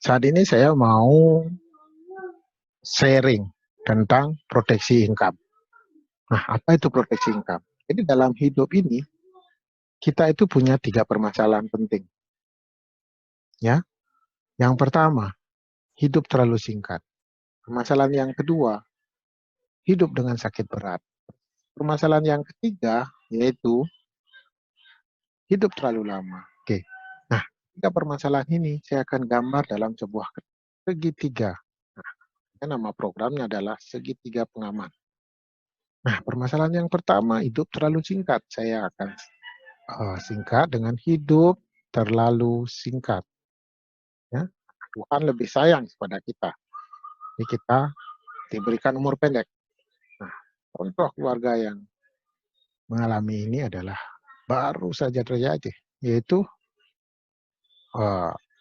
Saat ini saya mau sharing tentang proteksi income. Nah, apa itu proteksi income? Jadi dalam hidup ini, kita itu punya 3 permasalahan penting. Ya, yang pertama, hidup terlalu singkat. Permasalahan yang kedua, hidup dengan sakit berat. Permasalahan yang ketiga, yaitu hidup terlalu lama. Oke, nah, 3 permasalahan ini saya akan gambar dalam sebuah segitiga. Nah, nama programnya adalah segitiga pengaman. Nah, permasalahan yang pertama, hidup terlalu singkat. Saya akan singkat dengan hidup terlalu singkat. Ya, Tuhan lebih sayang kepada kita. Jadi kita diberikan umur pendek. Nah, contoh keluarga yang mengalami ini adalah baru saja terjadi, yaitu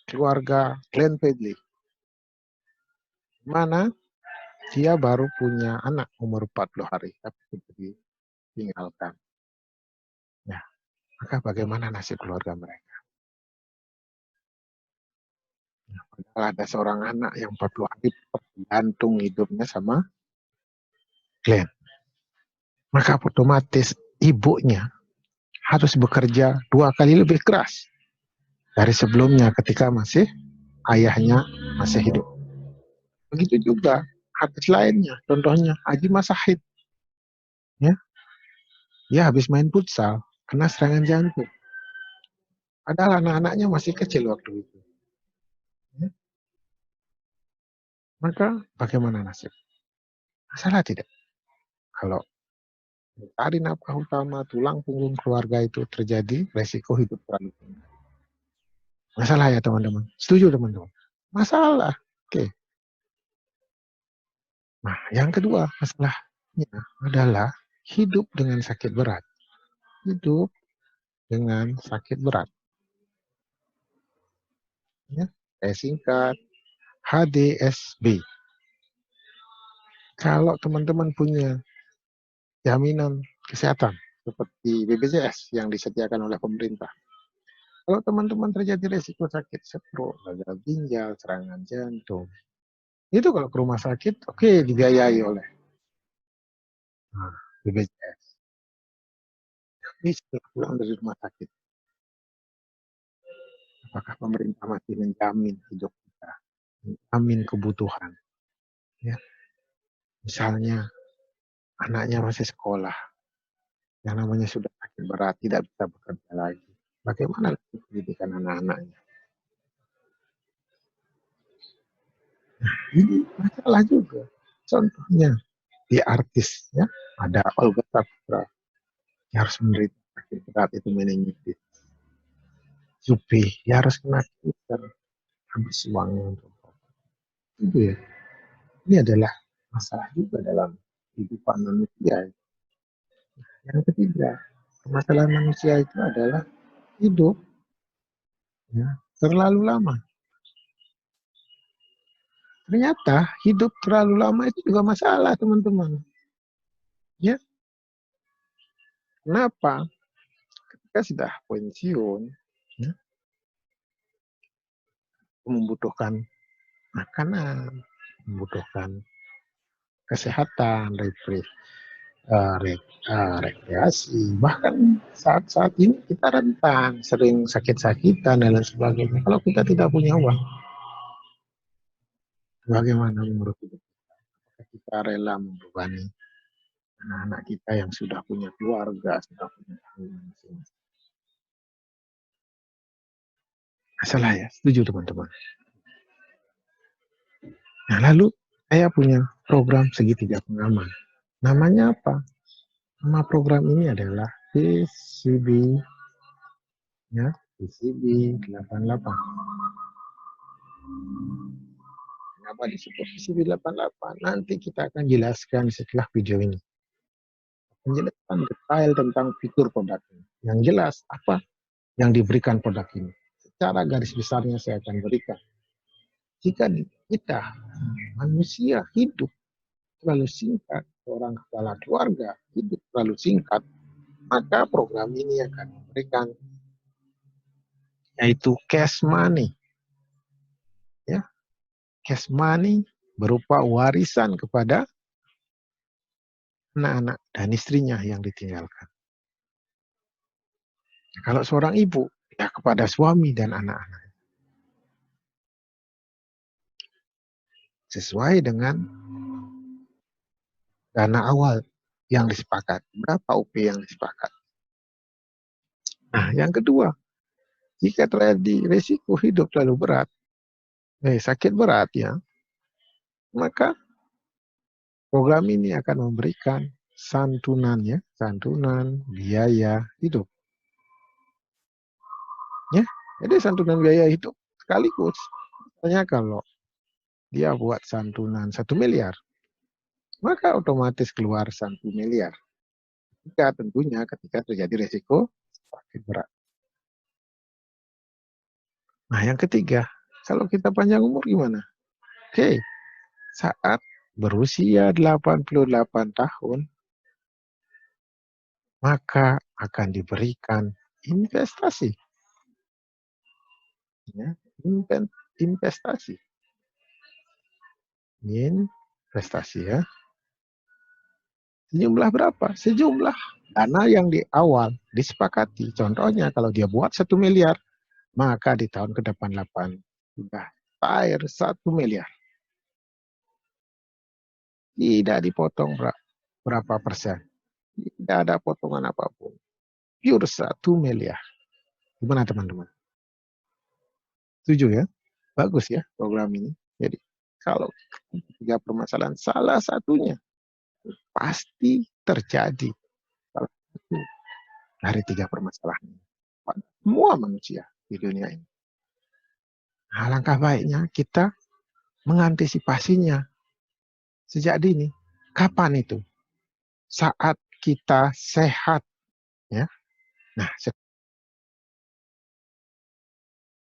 keluarga Glenn Fredly, di mana dia baru punya anak umur 40 hari, tapi sudah ditinggalkan. Ya, maka bagaimana nasib keluarga mereka? Ada seorang anak yang 40 hari tergantung hidupnya sama Glenn. Maka otomatis ibunya harus bekerja 2 kali lebih keras dari sebelumnya ketika masih ayahnya masih hidup. Begitu juga artis lainnya, contohnya Haji Masahid. Ya, dia habis main futsal, kena serangan jantung. Padahal anak-anaknya masih kecil waktu itu. Ya, maka bagaimana nasib? Masalah tidak? Kalau mencari nafkah utama, tulang punggung keluarga itu terjadi, resiko hidup terlalu tinggi. Masalah ya teman-teman? Setuju teman-teman? Masalah. Oke. Nah, yang kedua masalahnya adalah hidup dengan sakit berat. Hidup dengan sakit berat. Ya, saya singkat HDSB. Kalau teman-teman punya jaminan kesehatan seperti BPJS yang disediakan oleh pemerintah, kalau teman-teman terjadi resiko sakit stroke, gagal ginjal, serangan jantung, itu kalau ke rumah sakit, oke, dibiayai oleh BPJS. Tapi setelah pulang dari rumah sakit, apakah pemerintah masih menjamin hidup kita, menjamin kebutuhan? Ya, misalnya anaknya masih sekolah, yang namanya sudah sakit berat, tidak bisa bekerja lagi. Bagaimana pendidikan anak-anaknya? Ini masalah juga. Contohnya di artis, ya, ada Olga Saputra yang harus menderita sakit berat, itu meningitis. Zupi, ya harus kena cancer, habis uangnya untuk itu ya. Ini adalah masalah juga dalam kehidupan manusia. Yang ketiga, permasalahan manusia itu adalah hidup, ya, terlalu lama. Ternyata hidup terlalu lama itu juga masalah, teman-teman. Ya, kenapa? Ketika sudah pensiun, ya, membutuhkan makanan, membutuhkan kesehatan, rekreasi. Bahkan saat-saat ini kita rentan, sering sakit-sakitan dan lain sebagainya. Kalau kita tidak punya uang, bagaimana menurut kita? Kita rela membebani anak-anak kita yang sudah punya keluarga, sudah punya tanggungan masing-masing. Masalah ya, setuju teman-teman. Nah, lalu saya punya program segitiga pengaman. Namanya apa? Nama program ini adalah PCB, ya, PCB 88. Kenapa disebut PCB 88? Nanti kita akan jelaskan setelah video ini. Menjelaskan detail tentang fitur produk ini. Yang jelas apa yang diberikan produk ini. Secara garis besarnya saya akan berikan. Jika kita manusia hidup terlalu singkat, seorang kepala keluarga hidup terlalu singkat, maka program ini akan memberikan yaitu cash money, ya, cash money berupa warisan kepada anak-anak dan istrinya yang ditinggalkan. Kalau seorang ibu, ya kepada suami dan anak-anak. Sesuai dengan dana awal yang disepakat. Berapa UP yang disepakat. Nah, yang kedua, jika terjadi risiko hidup terlalu berat, sakit berat ya, maka program ini akan memberikan santunan biaya hidup. Ya, jadi santunan biaya hidup sekaligus. Misalnya kalau dia buat santunan 1 miliar, maka otomatis keluar 1 miliar. Tentunya ketika terjadi risiko sakit berat. Nah, yang ketiga, kalau kita panjang umur gimana? Oke, saat berusia 88 tahun, maka akan diberikan investasi. Ya, investasi. Investasi ya. Sejumlah berapa? Sejumlah dana yang di awal disepakati. Contohnya kalau dia buat 1 miliar, maka di tahun ke-88 sudah cair 1 miliar. Tidak dipotong berapa persen. Tidak ada potongan apapun. Pure 1 miliar. Gimana teman-teman? Setuju ya? Bagus ya program ini. Jadi kalau 3 permasalahan, salah satunya pasti terjadi salah satu dari 3 permasalahan pada semua manusia di dunia ini. Nah, langkah baiknya kita mengantisipasinya sejak dini. Kapan itu? Saat kita sehat, ya. Nah,